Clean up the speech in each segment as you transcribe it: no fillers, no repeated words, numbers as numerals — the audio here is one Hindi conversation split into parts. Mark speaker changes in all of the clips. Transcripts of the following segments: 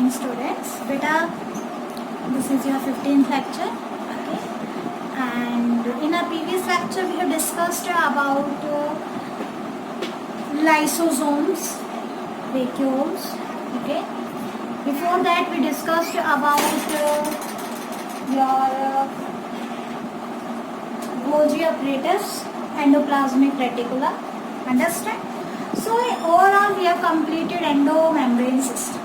Speaker 1: morning students. Beta, this is your 15th lecture. Okay, and in our previous lecture we have discussed about lysosomes, vacuoles. Okay, before that we discussed about your Golgi apparatus, endoplasmic reticulum. Understand? So overall we have completed endomembrane system.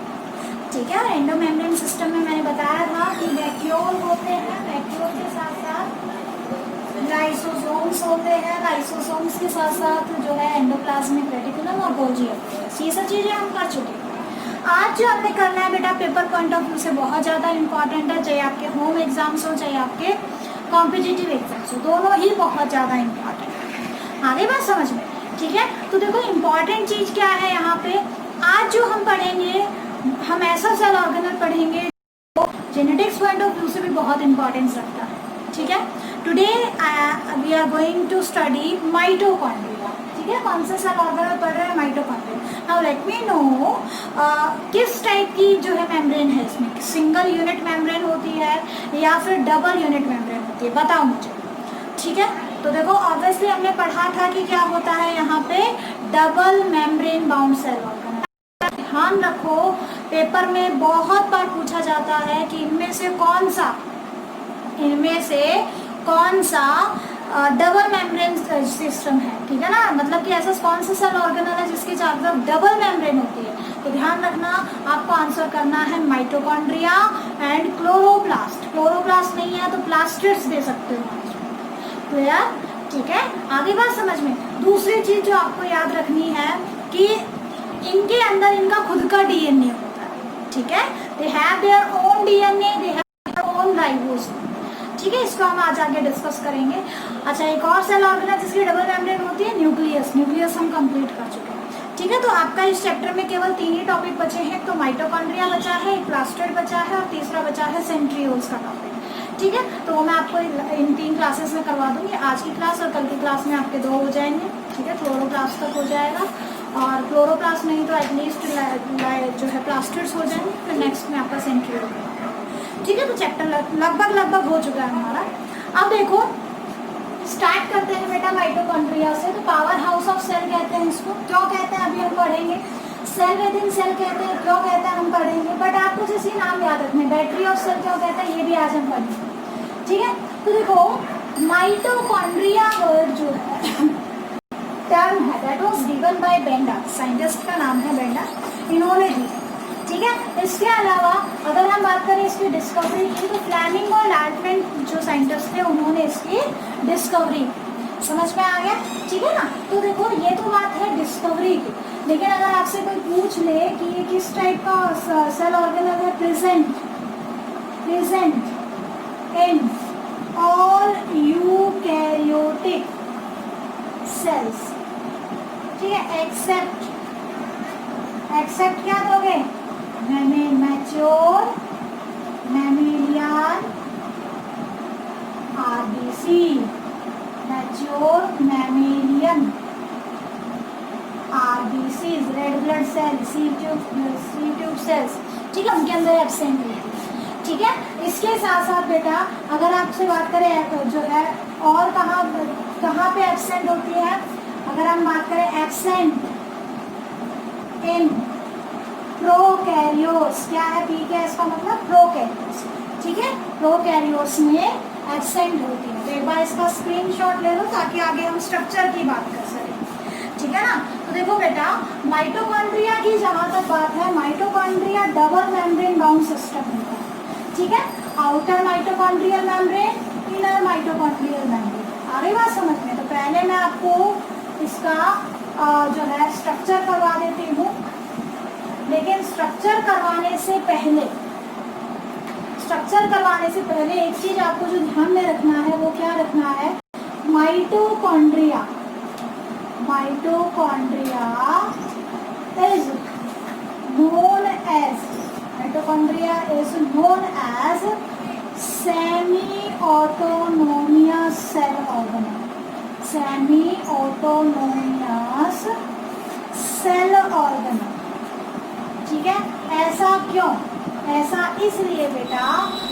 Speaker 1: ठीक है, और एंडोमेम्ब्रेन सिस्टम में मैंने बताया था कि वैक्यूल होते हैं, वैक्यूल के साथ साथ लाइसोसोम्स होते हैं, लाइसोसोम्स के साथ साथ जो है एंडोप्लाज्मिक रेटिकुलम और गोल्जी एप्परेटस, ये सब चीज़ें हम कर चुके हैं। आज जो हमने करना है बेटा पेपर पॉइंट ऑफ व्यू से बहुत ज़्यादा इंपॉर्टेंट है, चाहे आपके होम एग्जाम्स हो चाहे आपके कॉम्पिटिटिव एग्जाम्स हो, दोनों ही बहुत ज़्यादा इंपॉर्टेंट है। आगे बात समझ में, ठीक है। तो देखो इम्पॉर्टेंट चीज़ क्या है यहाँ पे, आज जो हम पढ़ेंगे हम ऐसा सेल ऑर्गेनल पढ़ेंगे जो जेनेटिक्स पॉइंट ऑफ व्यू से भी बहुत इंपॉर्टेंस रखता है। ठीक है, today we are going to study mitochondria. ठीक है, कौन सा सेल ऑर्गेनल पढ़ रहे हैं? Mitochondria. Now let me know किस टाइप की जो है मेम्ब्रेन है, इसमें सिंगल यूनिट मेम्ब्रेन होती है या फिर डबल यूनिट मेम्ब्रेन होती है, बताओ मुझे। ठीक है, तो देखो ऑब्वियसली हमने पढ़ा था कि क्या होता है यहाँ पे double membrane bound cell organelle. ध्यान रखो, पेपर में बहुत बार पूछा जाता है कि इनमें से कौन सा डबल मेम्ब्रेन सिस्टम है। ठीक है ना, मतलब कि ऐसा कौन सा सेल ऑर्गेनल है जिसके चारों तरफ डबल मेम्ब्रेन होती है। तो ध्यान रखना, आपको आंसर करना है माइटोकॉन्ड्रिया एंड क्लोरोप्लास्ट। क्लोरोप्लास्ट नहीं है तो प्लास्टिड्स दे सकते हो। क्लियर? ठीक है, आगे बात समझ में। दूसरी चीज जो आपको याद रखनी है कि इनके अंदर इनका खुद का डीएनए होता है। ठीक है, they have their own DNA, they have their own ribosome. ठीक है, इसको हम आज आगे डिस्कस करेंगे। अच्छा, एक और सेल ऑर्गेनल जिसकी डबल मेम्ब्रेन होती है, न्यूक्लियस। न्यूक्लियस हम कंप्लीट कर चुके हैं। ठीक है, तो आपका इस चैप्टर में केवल 3 ही टॉपिक बचे हैं। तो माइटोकॉन्ड्रिया बचा है, एक प्लास्टिड बचा है और तीसरा बचा है सेंट्रियोल्स का टॉपिक। ठीक है, तो वो मैं आपको इन 3 क्लासेस में करवा दूंगी। आज की क्लास और कल की क्लास में आपके 2 हो जाएंगे। ठीक है, क्लोरोप्लास्ट तक हो जाएगा और क्लोरोप्लास्ट नहीं तो एटलीस्ट जो है प्लास्टिड्स हो जाएंगे। फिर नेक्स्ट में आपका सेंट्रियोल। ठीक है, तो चैप्टर लगभग हो चुका है हमारा। अब देखो स्टार्ट करते हैं बेटा माइटोकॉन्ड्रिया से। तो पावर हाउस ऑफ सेल कहते हैं इसको। क्यों कहते हैं अभी हम पढ़ेंगे। सेल विद इन सेल कहते हैं, क्यों कहते हैं हम पढ़ेंगे। बट आपको जैसे नाम याद रखने, बैटरी ऑफ सेल क्यों कहते हैं ये भी आज हम पढ़ेंगे। ठीक है, तो देखो माइटोकॉन्ड्रिया वर्ड जो है टर्म है that was given by Bender, scientist का नाम है बेंडर, इन्होंने दी। ठीक है, इसके अलावा अगर हम बात करें इसकी डिस्कवरी की तो फ्लेमिंग और लार्टमैन जो साइंटिस्ट थे उन्होंने इसकी डिस्कवरी। समझ में आ गया? ठीक है ना, तो देखो ये तो बात है डिस्कवरी की। लेकिन अगर आपसे कोई पूछ ले कि ये किस टाइप का सेल ऑर्गेनल है, present in all eukaryotic cells. ठीक है, एक्सेप्ट क्या दोगे? Mature mammalian RBC, mature mammalian RBCs, red blood cell, sieve tube cells. ठीक है, उनके अंदर एब्सेंट होती है। ठीक है, इसके साथ साथ बेटा अगर आपसे बात करें जो है और कहाँ पे एब्सेंट होती है, अगर हम बात करें एब्सेंट इन प्रोकैरियोट्स, क्या है पी के इसका मतलब प्रोकैरियोट्स। ठीक है, प्रोकैरियोट्स में एब्सेंट होती है। तो एक बार इसका स्क्रीनशॉट ले लो ताकि आगे हम स्ट्रक्चर की बात कर सकें। ठीक है ना, तो देखो बेटा माइटोकॉन्ड्रिया की जहाँ तक बात है, mitochondria double membrane bound system होता है। ठीक है, outer mitochondrial membrane, inner mitochondrial membrane. आगे बात समझ में। तो पहले मैं आपको इसका जो है स्ट्रक्चर करवा देती हूँ, लेकिन स्ट्रक्चर करवाने से पहले एक चीज आपको जो ध्यान में रखना है वो क्या रखना है, mitochondria is known as semi autonomous cell organelle. Semi autonomous cell organelle. ठीक है, ऐसा क्यों? ऐसा इसलिए बेटा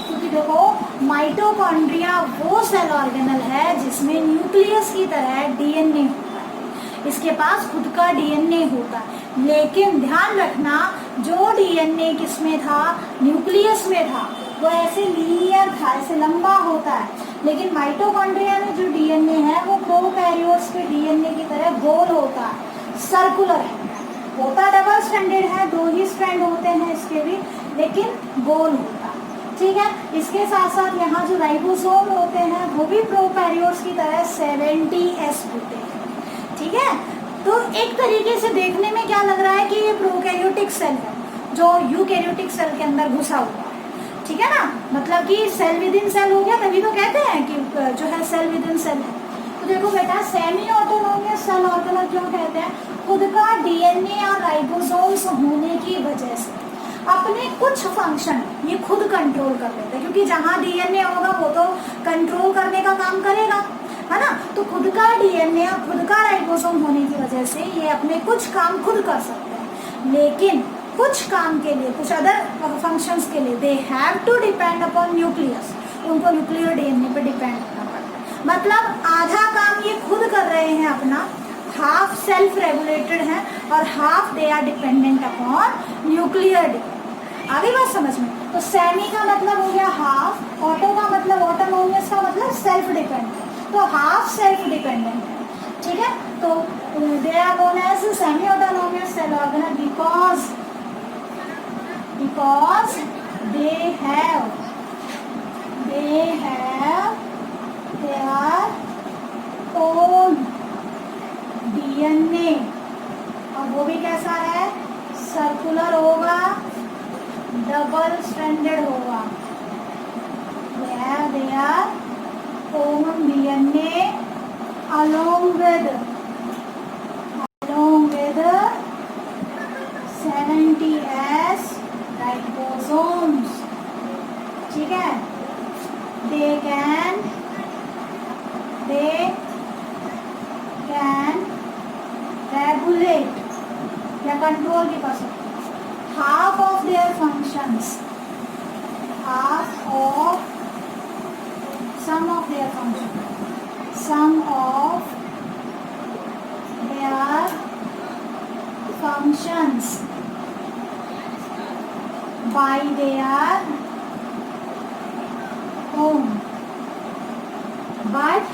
Speaker 1: क्योंकि देखो माइटोकॉन्ड्रिया वो सेल ऑर्गेनल है जिसमें न्यूक्लियस की तरह डीएनए होता है, इसके पास खुद का डीएनए होता है। लेकिन ध्यान रखना जो डीएनए किसमें था, न्यूक्लियस में था, वो ऐसे लीनियर था, ऐसे लंबा होता है। लेकिन माइटोकॉन्ड्रिया में जो डीएनए है वो प्रोकैरियोट्स के डीएनए की तरह गोल होता है, सर्कुलर है, होता डबल स्ट्रैंडेड है, 2 ही स्ट्रैंड होते हैं इसके भी, लेकिन गोल होता है। ठीक है, इसके साथ साथ यहाँ जो राइबोसोम होते हैं वो भी प्रोकैरियोट्स की तरह 70S होते हैं। ठीक है, तो एक तरीके से देखने में क्या लग रहा है कि ये प्रोकैरियोटिक सेल है जो यूकैरियोटिक सेल के अंदर घुसा हुआ है। ठीक है ना, मतलब कि सेल विद इन सेल हो गया, तभी तो कहते हैं कि जो है सेल विद इन सेल है। तो देखो बेटा सेमी ऑटोनोमियस सेल ऑर्गेनल क्यों कहते हैं, खुद का डीएनए और राइबोसोम्स होने की वजह से अपने कुछ फंक्शन ये खुद कंट्रोल कर लेते हैं, क्योंकि जहाँ डीएनए होगा वो तो कंट्रोल करने का काम करेगा, है ना। तो खुद का डीएनए और खुद का राइबोसोम होने की वजह से ये अपने कुछ काम खुद कर सकते हैं, लेकिन कुछ काम के लिए, कुछ अदर फंक्शंस के लिए they have to depend upon nucleus, उनको न्यूक्लियर डीएनए पे डिपेंड करना पड़ता है। मतलब आधा काम ये खुद कर रहे हैं अपना, हाफ सेल्फ रेगुलेटेड है और half they are dependent upon nuclear DNA. आगे बात समझ में। तो सेमी का मतलब हो गया हाफ, ऑटो का मतलब ऑटोनोमियस का मतलब सेल्फ डिपेंडेंट, तो हाफ सेल्फ डिपेंडेंट है। ठीक है, तो they are known as semi autonomous cell organelle because they have their own DNA, और वो भी कैसा है, सर्कुलर होगा, डबल स्ट्रैंडेड होगा। They have their own DNA along with 70S ribosomes. ठीक है, they can regulate या कंट्रोल भी कर सकते हैं half of their functions, some of their functions by their own, but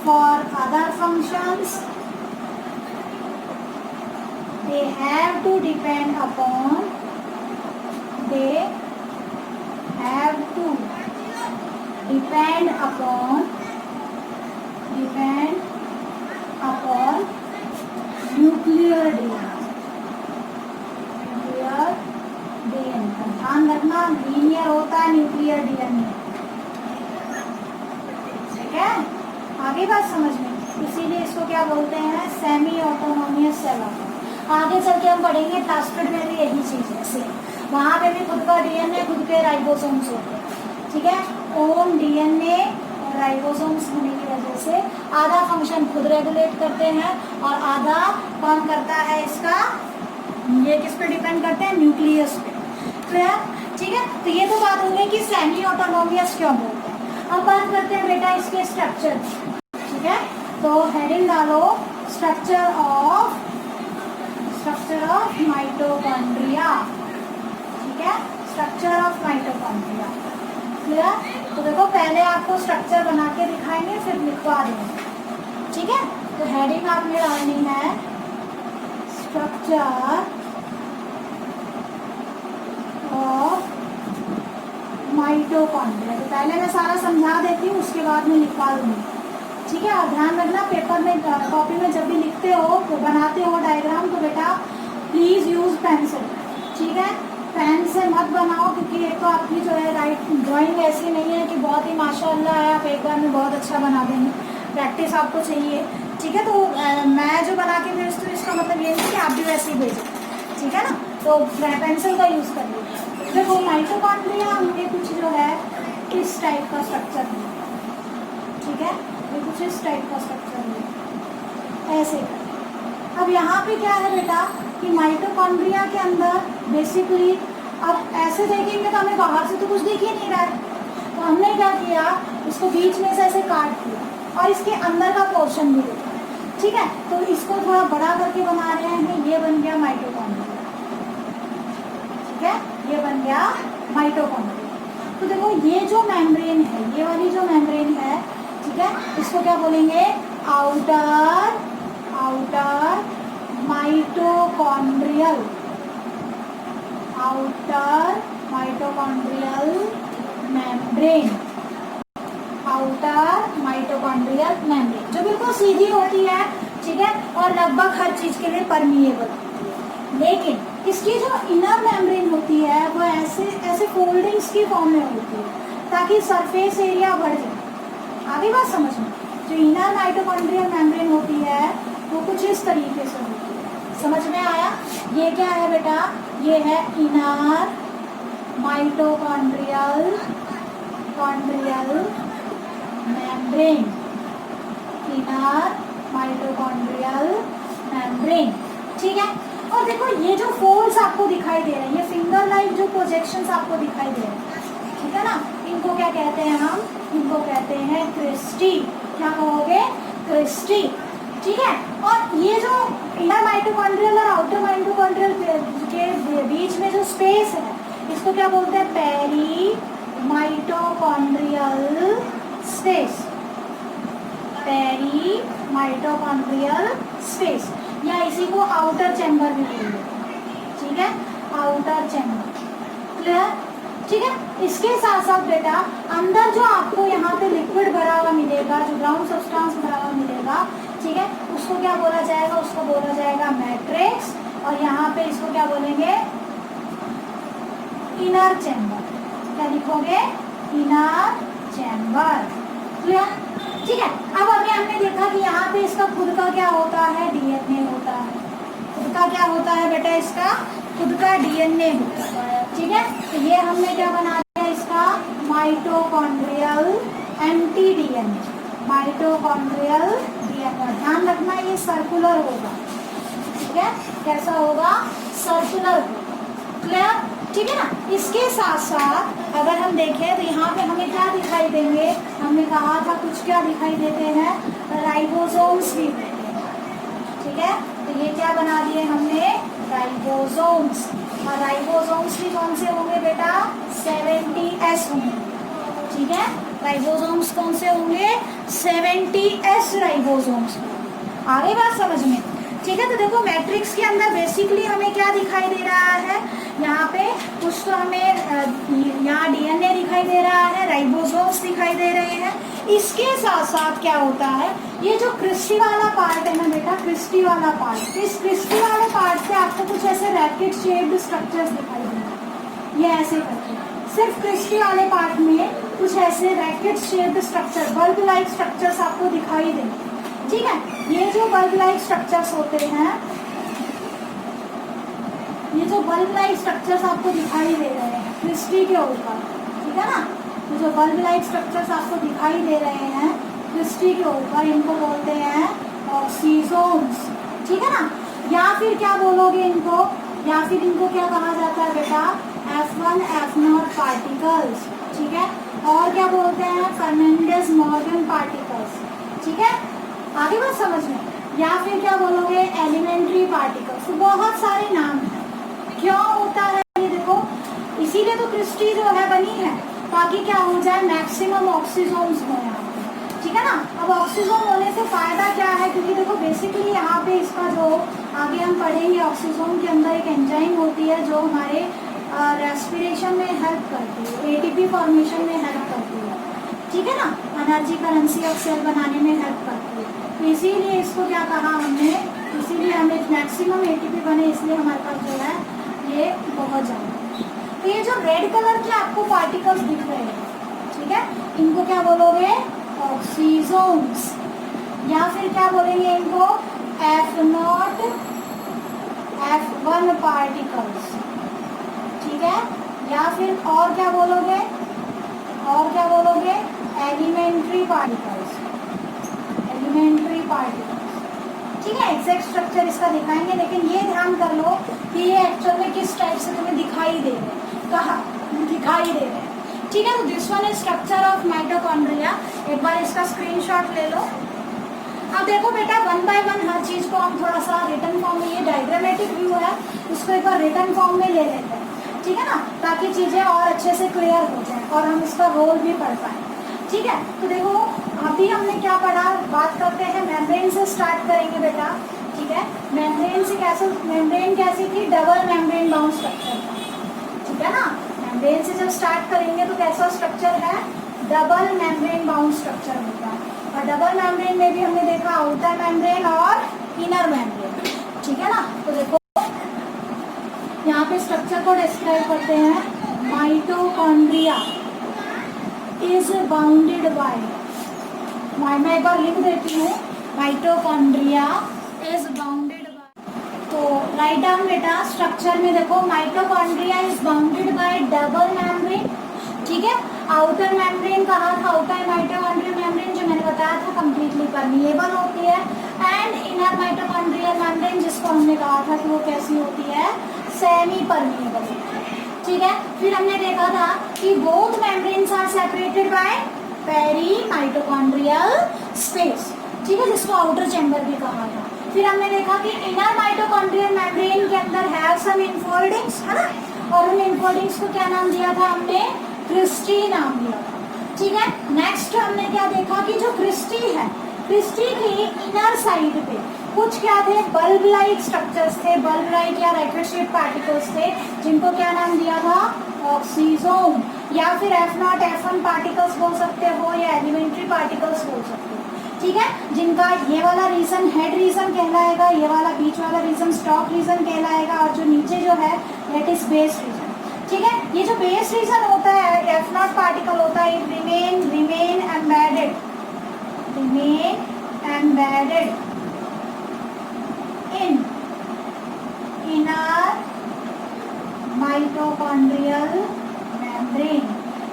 Speaker 1: for other functions they have to depend upon nuclear DNA. ध्यान रखना, लीनियर होता है न्यूक्लियर डीएनए। ठीक है, आगे बात समझ में, इसीलिए इसको क्या बोलते हैं, सेमी ऑटोनोमियस सेल ऑर्गेनल। आगे चल के हम पढ़ेंगे प्लास्टिड में भी यही चीज है, सेम वहाँ पे भी खुद का डीएनए, खुद के राइबोसोम्स होते हैं। ठीक है, ओन डीएनए और राइबोसोम्स होने की वजह से आधा फंक्शन खुद रेगुलेट करते हैं और आधा कौन करता है इसका, ये किस पे डिपेंड करते हैं, न्यूक्लियस पे। क्लियर? ठीक है, तो ये तो बात हो गई कि सेमी ऑटोनोमियस क्यों बोलते हैं। अब बात करते हैं बेटा इसके स्ट्रक्चर। ठीक है, तो हेडिंग डालो स्ट्रक्चर ऑफ माइटोकॉन्ड्रिया। ठीक है, स्ट्रक्चर ऑफ माइटोकॉन्ड्रिया। क्लियर? तो देखो पहले आपको स्ट्रक्चर बना के दिखाएंगे, फिर लिखवा देंगे। ठीक है, तो हेडिंग आपने डालनी है स्ट्रक्चर ऑफ माइटोकॉन्ड्रिया। तो पहले मैं सारा समझा देती हूँ, उसके बाद में लिखवा दूंगी। ठीक है, और ध्यान रखना पेपर में, कॉपी में जब भी लिखते हो, तो बनाते हो डायग्राम, तो बेटा प्लीज यूज पेंसिल। ठीक है, पेन से मत बनाओ, क्योंकि एक तो आपकी जो है ड्राइंग ऐसी नहीं है कि बहुत ही माशाल्लाह है, आप एक बार में बहुत अच्छा बना देंगे, प्रैक्टिस आपको चाहिए। ठीक है, तो मैं जो बना के भेजती हूँ इसका मतलब ये नहीं कि आप भी वैसे ही भेजें। ठीक है ना, तो पेंसिल का यूज़ करिए। देखो माइटोकॉन्ड्रिया हमें कुछ जो है इस टाइप का स्ट्रक्चर है। ठीक है, ये कुछ इस टाइप का स्ट्रक्चर है, ऐसे कर। अब यहाँ पे क्या है बेटा कि माइटोकॉन्ड्रिया के अंदर बेसिकली अब ऐसे देखेंगे तो हमें बाहर से तो कुछ दिख ही नहीं रहा है, तो हमने क्या किया, इसको बीच में से ऐसे काट दिया और इसके अंदर का पोर्शन भी देखा, ठीक है। तो इसको थोड़ा बड़ा करके बना रहे हैं, ये बन गया माइटोकॉन्ड्रिया, ठीक है, ये बन गया माइटोकॉन्ड्रिया। तो देखो ये जो मेम्ब्रेन है, ये वाली जो मेम्ब्रेन है, ठीक है, इसको क्या बोलेंगे, outer mitochondrial, outer mitochondrial membrane, outer mitochondrial membrane, जो बिल्कुल सीधी होती है, ठीक है, और लगभग हर चीज के लिए परमिएबल होती है। लेकिन इसकी जो इनर मेम्ब्रेन होती है वो ऐसे ऐसे फोल्डिंग्स की फॉर्म में होती है, ताकि सरफेस एरिया बढ़ जाए। आगे बात समझ में, जो इनर माइटोकॉन्ड्रियल मेम्ब्रेन होती है वो कुछ इस तरीके से होती है, समझ में आया। ये क्या है बेटा, ये है inner mitochondrial membrane, inner mitochondrial membrane, ठीक है। और देखो ये जो फोल्ड्स आपको दिखाई दे रहे हैं, ये फिंगर लाइक जो प्रोजेक्शंस आपको दिखाई दे रहे हैं, ठीक है ना, इनको क्या कहते हैं हम, इनको कहते हैं क्रिस्टी। क्या कहोगे, क्रिस्टी, ठीक है। और ये जो इनर माइटोकॉन्ड्रियल और आउटर माइटोकॉन्ड्रियल के बीच में जो स्पेस है, इसको क्या बोलते हैं, peri mitochondrial space, peri mitochondrial space, या इसी को आउटर चैम्बर भी बोलते हैं, ठीक है, आउटर चैम्बर, क्लियर, ठीक है। इसके साथ साथ बेटा अंदर जो आपको यहाँ पे लिक्विड भरा हुआ मिलेगा, जो ग्राउंड सब्सटेंस भरा हुआ मिलेगा, ठीक है, उसको क्या बोला जाएगा, उसको बोला जाएगा मैट्रिक्स, और यहाँ पे इसको क्या बोलेंगे, इनर चैम्बर। क्या लिखोगे, इनर चैम्बर, क्लियर, ठीक है। अब अभी हमने देखा कि यहाँ पे इसका खुद का क्या होता है, डीएनए होता है, खुद का क्या होता है बेटा, इसका खुद का डीएनए होता है, ठीक है। तो ये हमने क्या बना दिया, इसका mitochondrial anti DNA, mitochondrial DNA. ध्यान रखना ये सर्कुलर होगा, ठीक है, कैसा होगा, सर्कुलर होगा, क्लियर, ठीक है ना। इसके साथ साथ अगर हम देखें तो यहाँ पे हमें क्या दिखाई देंगे, हमने कहा था कुछ क्या दिखाई देते हैं, राइबोसोम्स भी देते हैं, ठीक है। तो ये क्या बना दिए हमने, राइबोसोम्स, और राइबोसोम्स भी कौन से होंगे बेटा, 70S होंगे, ठीक है। राइबोसोम्स कौन से होंगे, 70S राइबोसोम्स। आगे बात समझ में, ठीक है। तो देखो मैट्रिक्स के अंदर बेसिकली हमें क्या दिखाई दे रहा है, यहाँ पे कुछ तो हमें यहाँ डीएनए दिखाई दे रहा है, राइबोसोम्स दिखाई दे रहे हैं। इसके साथ साथ क्या होता है, ये जो क्रिस्टी वाला पार्ट है ना बेटा, क्रिस्टी वाला पार्ट, इस क्रिस्टी वाले पार्ट से आपको कुछ ऐसे रैकेट शेप्ड स्ट्रक्चर्स दिखाई दे रहे हैं, ये ऐसे करके सिर्फ क्रिस्टी वाले पार्ट में कुछ ऐसे racket shaped structure, bulb like structures आपको दिखाई देंगे, ठीक है। ये जो बल्ब लाइक स्ट्रक्चर्स होते हैं, ये जो बल्ब लाइक स्ट्रक्चर्स आपको दिखाई दे रहे हैं क्रिस्टी के ऊपर, ठीक है ना, तो जो बल्ब लाइक स्ट्रक्चर्स आपको दिखाई दे रहे हैं क्रिस्टी के ऊपर, इनको बोलते हैं ऑक्सीजोम्स, ठीक है ना। या फिर क्या बोलोगे इनको, या फिर इनको क्या कहा जाता है बेटा, F1 F0 पार्टिकल्स, ठीक है, और क्या बोलते हैं, फर्नांडिस मॉर्गन पार्टिकल्स, ठीक है। आगे बात समझ में, या फिर क्या बोलोगे, एलिमेंट्री पार्टिकल्स। तो बहुत सारे नाम हैं, क्यों होता है ये देखो, इसीलिए तो क्रिस्टी जो है बनी है, ताकि क्या हो जाए, मैक्सिमम ऑक्सीजोम्स हो यहाँ पे, ठीक है ना। अब ऑक्सीजोम होने से फायदा क्या है, क्योंकि देखो बेसिकली यहाँ पे इसका जो आगे हम पढ़ेंगे, ऑक्सीजोम के अंदर एक एंजाइम होती है जो हमारे रेस्पिरेशन में हेल्प करती है, एटीपी फॉर्मेशन में हेल्प करती है, ठीक है ना, एनर्जी करेंसी ऑफ सेल बनाने में हेल्प करती है। तो इसीलिए इसको क्या कहा हमने, इसीलिए हमें मैक्सिमम एटीपी बने, इसलिए हमारे पास जो है ये बहुत ज़्यादा। तो ये जो रेड कलर के आपको पार्टिकल्स दिख रहे हैं, ठीक है, इनको क्या बोलोगे, ऑक्सीजोम्स, या फिर क्या बोलेंगे इनको, F0 F1 पार्टिकल्स, ठीक है। या फिर और क्या बोलोगे, और क्या बोलोगे, एलिमेंट्री पार्टिकल्स, एलिमेंट्री पार्टिकल्स, ठीक है। एग्जैक्ट स्ट्रक्चर इसका दिखाएंगे, लेकिन ये ध्यान कर लो कि ये एक्चुअल में किस टाइप से तुम्हें दिखाई दे रहे हैं। कहाँ दिखाई दे रहे हैं। ठीक है, तो this one is structure of mitochondria. एक बार इसका स्क्रीनशॉट ले लो। अब देखो बेटा, वन बाय वन हर चीज को हम थोड़ा सा रिटर्न फॉर्म में, ये डायग्रामेटिक व्यू है, इसको एक बार रिटर्न फॉर्म में ले लेते हैं। ठीक है ना, ताकि चीजें और अच्छे से क्लियर हो जाए और हम इसका रोल भी पढ़ पाए। ठीक है, तो देखो अभी हमने क्या पढ़ा, बात करते हैं मेम्ब्रेन से स्टार्ट करेंगे बेटा। ठीक है, मेम्ब्रेन से कैसे, मेम्ब्रेन कैसी थी, डबल मेम्ब्रेन बाउंड स्ट्रक्चर था। ठीक है ना, मेम्ब्रेन से जब स्टार्ट करेंगे तो कैसा स्ट्रक्चर है, डबल मेम्ब्रेन बाउंड स्ट्रक्चर होता है। और डबल मेम्ब्रेन में भी हमने देखा आउटर मेम्ब्रेन और इनर मेम्ब्रेन। ठीक है ना, तो देखो यहाँ पे स्ट्रक्चर को डिस्क्राइब करते हैं। माइटोकॉन्ड्रिया इज बाउंडेड बाय, मैं एक बार लिख देती हूँ, माइटोकॉन्ड्रिया इज बाउंडेड बाय। तो राइट डाउन बेटा, स्ट्रक्चर में देखो mitochondria is bounded by double membrane. ठीक है, आउटर मेम्ब्रेन कहा था, आउटर माइटोकॉन्ड्रियल मेम्ब्रेन जो मैंने बताया था कंप्लीटली परमिएबल होती है, एंड इनर माइटोकॉन्ड्रियल मेम्ब्रेन जिसको हमने कहा था कि वो कैसी होती है, सेमी परमिएबल होती है। ठीक है, फिर हमने देखा था कि both membranes are separated by peri mitochondrial space. ठीक है, जिसको आउटर चैम्बर भी कहा था। फिर हमने देखा कि इनर माइटोकॉन्ड्रियल मेम्ब्रेन के अंदर हैव सम इनफोल्डिंग्स, है ना, और उन इनफोल्डिंग्स को क्या नाम दिया था हमने, क्रिस्टी नाम दिया था। ठीक है, नेक्स्ट हमने क्या देखा कि जो क्रिस्टी है, क्रिस्टी की इनर साइड पे कुछ क्या थे, बल्ब लाइक स्ट्रक्चर्स थे, बल्ब लाइक या रैकेट शेप पार्टिकल्स थे, जिनको क्या नाम दिया था, ऑक्सीजोम, या फिर F0 F1 पार्टिकल्स बोल सकते हो या एलिमेंट्री पार्टिकल्स बोल सकते हो। ठीक है, जिनका ये वाला रीजन हेड रीजन कहलाएगा, ये वाला बीच वाला रीजन स्टॉक रीजन कहलाएगा, और जो नीचे जो है दैट इज बेस रीजन। ठीक है, ये जो बेस रीजन होता है, F0 पार्टिकल होता है, remain embedded in inner mitochondrial membrane.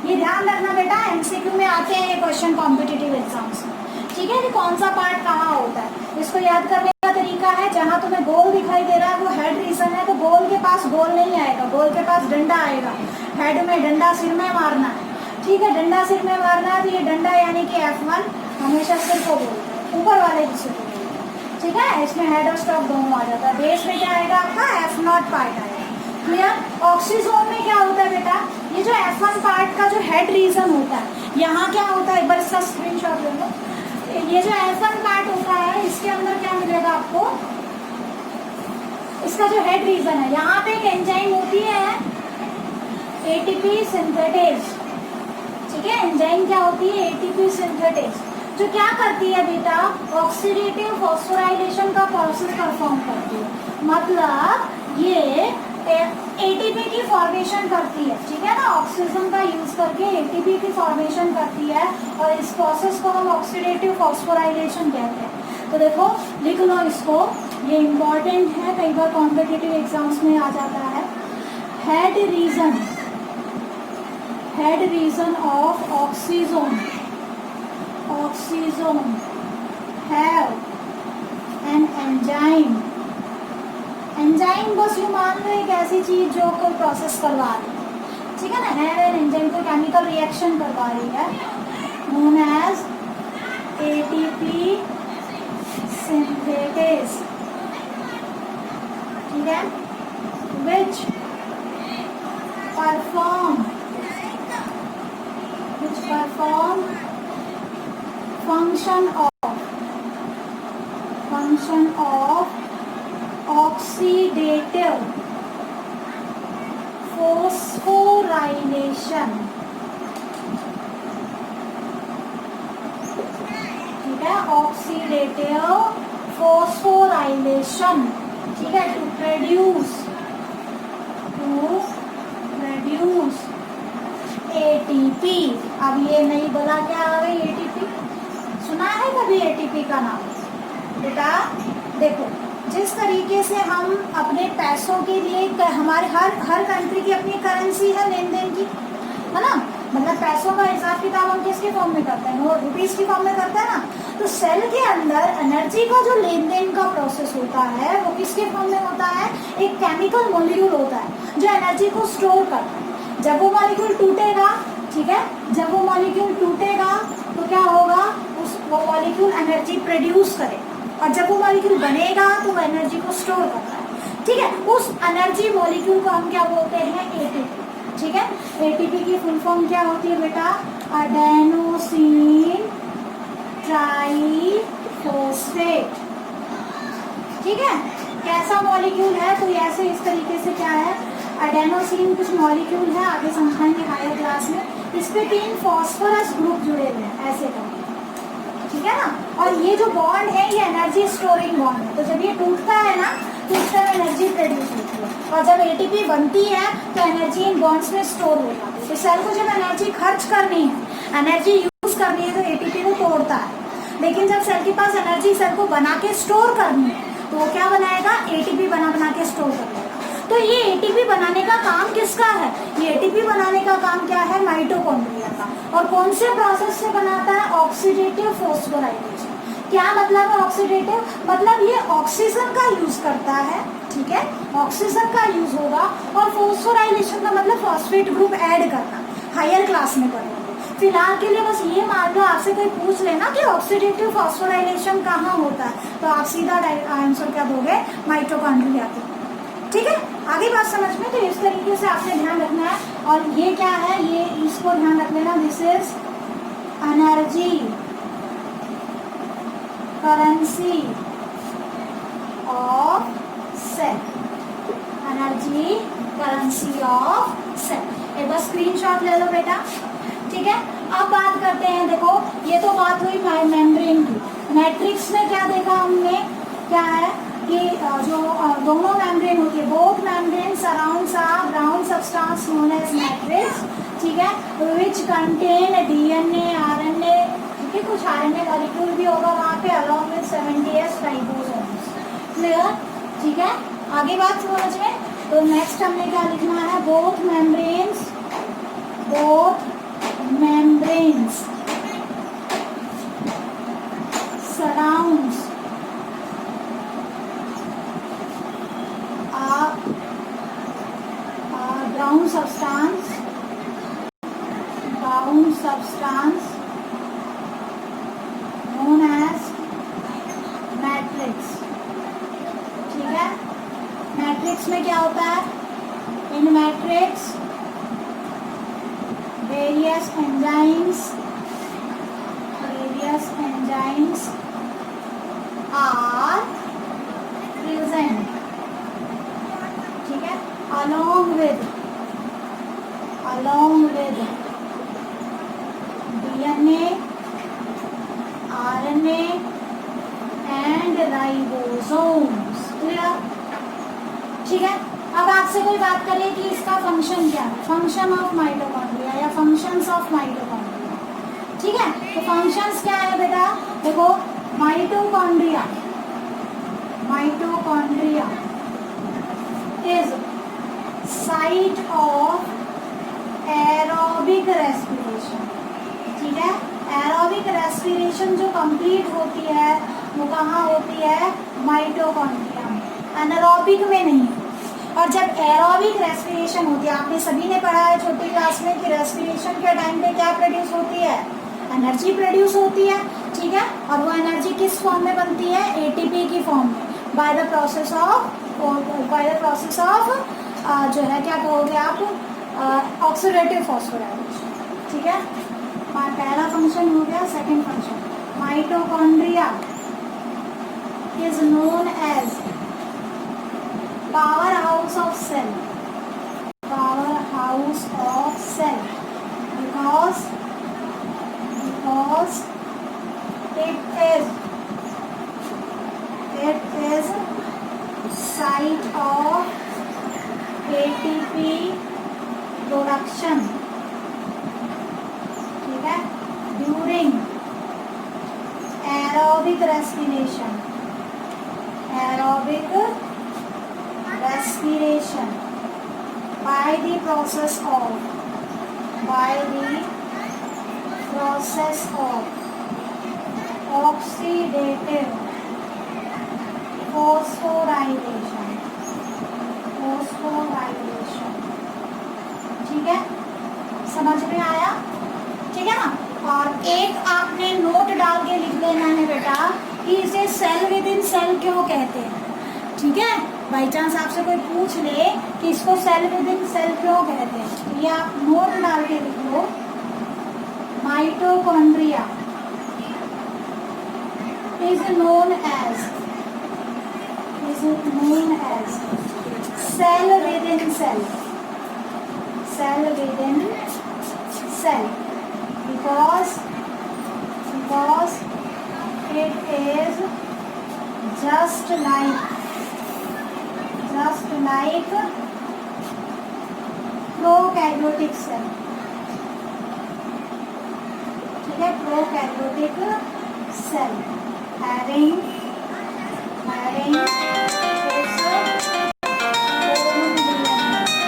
Speaker 1: ये ध्यान रखना बेटा, एमसीक्यू में आते हैं ये क्वेश्चन कॉम्पिटिटिव एग्जाम्स में। ठीक है, कि कौन सा पार्ट कहाँ होता है, इसको याद करने का तरीका है, जहाँ तुम्हें गोल दिखाई दे रहा है वो हेड रीजन है, तो गोल के पास गोल नहीं आएगा, गोल के पास डंडा आएगा, हेड में डंडा सिर में मारना है। ठीक है, डंडा सिर में मारना है, तो ये डंडा यानी कि F1 हमेशा सिर को बोलते हैं, ऊपर वाले हिस्से को बोलते हैं। ठीक है, इसमें हेड और स्टॉक दोनों आ जाता है। बेस में क्या आएगा आपका, F0 पार्ट आएगा। क्लियर। ऑक्सीजोम में क्या होता है बेटा, ये जो F1 पार्ट का जो हेड रीजन होता है, यहाँ क्या होता है, एक बार इसका स्क्रीनशॉट ले लो। ये जो F1 पार्ट होता है, इसके अंदर क्या मिलेगा आपको, इसका जो हेड रीजन है, यहाँ पे एक एंजाइम होती है ATP सिंथेटेज। ठीक है, एंजाइम क्या होती है, ATP सिंथेटेज, जो क्या करती है बेटा, ऑक्सीडेटिव फॉस्फोराइलेशन का प्रोसेस परफॉर्म करती है। मतलब ये ATP की फॉर्मेशन करती है। ठीक है ना, ऑक्सीजन का यूज करके ATP की फॉर्मेशन करती है, और इस प्रोसेस को हम ऑक्सीडेटिव फॉस्फोराइलेशन कहते हैं। तो देखो लिख लो इसको, ये इम्पॉर्टेंट है, कई बार कॉम्पिटिटिव एग्जाम्स में आ जाता है। Head region of oxysome have an enzyme. Enzyme बस यू मान लो एक ऐसी चीज जो कोई प्रोसेस करवा रही है। ठीक है ना, हैव एन एंजाइम को केमिकल रिएक्शन करवा रही है, नोन एज ATP सिंथेटेज। ठीक है, which perform function of oxidative phosphorylation। ठीक है, ऑक्सीडेटिव फॉस्फोराइलेशन। ठीक है, टू प्रोड्यूस ATP। अब ये नहीं बोला क्या आ गई ATP, सुना है कभी ATP का नाम बेटा? देखो, जिस तरीके से हम अपने पैसों के लिए, हमारे हर कंट्री की अपनी करेंसी है लेन देन की, है ना, मतलब पैसों का हिसाब किताब हम किसके फॉर्म में करते हैं, रुपीस की फॉर्म में करते हैं ना। तो सेल के अंदर एनर्जी का जो लेन देन का प्रोसेस होता है वो किसके फॉर्म में होता है, एक केमिकल मॉलिक्यूल होता है जो एनर्जी को स्टोर करता है। जब वो मॉलिक्यूल टूटेगा, ठीक है, जब वो मॉलिक्यूल टूटेगा तो क्या होगा, वो मॉलिक्यूल एनर्जी प्रोड्यूस करेगा, और जब वो मॉलिक्यूल बनेगा तो वो एनर्जी को स्टोर करता है, ठीक है। उस एनर्जी मॉलिक्यूल को हम क्या बोलते हैं, एटीपी, ठीक है। एटीपी की फुल फॉर्म क्या होती है बेटा, एडेनोसिन ट्राइफॉस्फेट, ठीक है। कैसा मॉलिक्यूल है, तो ऐसे इस तरीके से क्या है, एडेनोसिन कुछ मॉलिक्यूल है, आगे समझाएंगे हायर क्लास में। इस पे 3 फॉस्फोरस ग्रुप जुड़े हुए हैं ऐसे करके, ठीक है ना। और ये जो बॉन्ड है ये एनर्जी स्टोरिंग बॉन्ड है, तो जब ये टूटता है ना तो इस तरह एनर्जी प्रोड्यूस होती है, और जब एटीपी बनती है तो एनर्जी इन बॉन्ड्स में स्टोर हो जाती है। तो सेल को जब एनर्जी खर्च करनी है, एनर्जी यूज करनी है, तो एटीपी को तोड़ता है। लेकिन जब सेल के पास एनर्जी सेल को बना के स्टोर करनी है तो वो क्या बनाएगा, एटीपी बना के स्टोर कर लेगा। तो ये एटीपी बनाने का काम किसका है, ये एटीपी बनाने का काम क्या है, माइटोकॉन्ड्रिया का। और कौन से प्रोसेस से बनाता है, ऑक्सीडेटिव फॉस्फोराइलेशन। क्या मतलब है ऑक्सीडेटिव, मतलब ये ऑक्सीजन का यूज करता है, ठीक है, ऑक्सीजन का यूज होगा। और फॉस्फोराइलेशन का मतलब फॉस्फेट ग्रुप ऐड करना, हायर क्लास में पढ़ेंगे। फिलहाल के लिए बस ये मान लो, आपसे कोई पूछ लेना कि ऑक्सीडेटिव फॉस्फोराइलेशन कहाँ होता है, तो आप सीधा आंसर क्या दोगे, माइटोकॉन्ड्रिया के, ठीक है। आगे बात समझ में, तो इस तरीके से आपने ध्यान रखना है। और ये क्या है, ये इसको ध्यान रख लेना, this is energy currency of cell, energy currency of cell. एक बार स्क्रीनशॉट ले लो बेटा, ठीक है। अब बात करते हैं, देखो ये तो बात हुई मेम्ब्रेन की। मैट्रिक्स में क्या देखा हमने, क्या है कि जो दोनों मेम्ब्रेन होती है, both membrane surrounds a brown substance known as matrix, ठीक है, विच कंटेन डीएनए, आरएनए, ठीक है, कुछ आरएनए मॉलिक्यूल भी होगा वहाँ पे, along with 70s ribosomes, clear, ठीक है। आगे बात समझ में, तो नेक्स्ट हमने क्या लिखना है, both membranes surrounds a brown substance known as matrix, ठीक है। मैट्रिक्स में क्या होता है, इन matrix various enzymes are present, ठीक है, along with DNA, RNA and ribosomes, clear, ठीक है। अब आपसे कोई बात करे कि इसका फंक्शन क्या है, फंक्शन ऑफ माइटोकॉन्ड्रिया या फंक्शंस ऑफ माइटोकॉन्ड्रिया, ठीक है। तो फंक्शंस क्या है बेटा, देखो mitochondria is site of aerobic respiration, ठीक है। एरोबिक रेस्पिरेशन जो कंप्लीट होती है वो कहाँ होती है, माइटोकॉन्ड्रिया में, एनारोबिक में नहीं। और जब एरोबिक रेस्पिरेशन होती है, आपने सभी ने पढ़ा है छोटी क्लास में कि रेस्पिरेशन के टाइम पे क्या प्रोड्यूस होती है, एनर्जी प्रोड्यूस होती है, ठीक है। और वो एनर्जी किस फॉर्म में बनती है, एटीपी की फॉर्म में, बाय द प्रोसेस ऑफ जो है क्या कहोगे आप, ऑक्सीडेटिव फॉस्फोराइलेशन, ठीक है। पहला फंक्शन हो गया। Second function, mitochondria is known as power house of cell, because it is site of ATP production, ठीक है, during aerobic respiration by the process of oxidative phosphorylation, ठीक ठीक है, समझ में आया? ठीक है ना। और एक आपने नोट डाल के लिख देना है बेटा कि इसे सेल विद इन सेल क्यों कहते हैं। ठीक है, बाई चांस आपसे कोई पूछ ले कि इसको सेल विद इन सेल क्यों कहते हैं, ये आप नोट डाल के लिख लो। Mitochondria is known as cell within cell because it is just like prokaryotic cell। ठीक है, prokaryotic cell having its own DNA and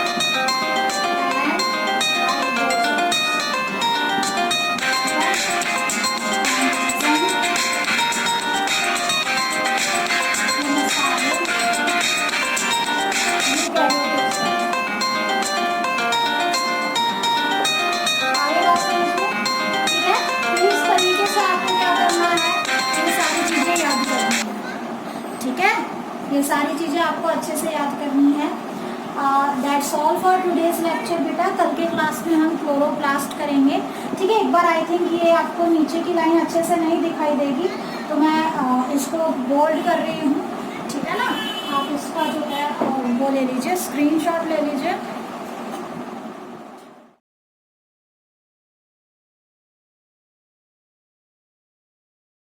Speaker 1: ये सारी चीज़ें आपको अच्छे से याद करनी है। That's all for today's lecture बेटा। कल के क्लास में हम क्लोरोप्लास्ट करेंगे। ठीक है, एक बार आई थिंक ये आपको नीचे की लाइन अच्छे से नहीं दिखाई देगी तो मैं इसको बोल्ड कर रही हूँ। ठीक है ना, आप इसका जो है वो ले लीजिए, स्क्रीनशॉट ले लीजिए।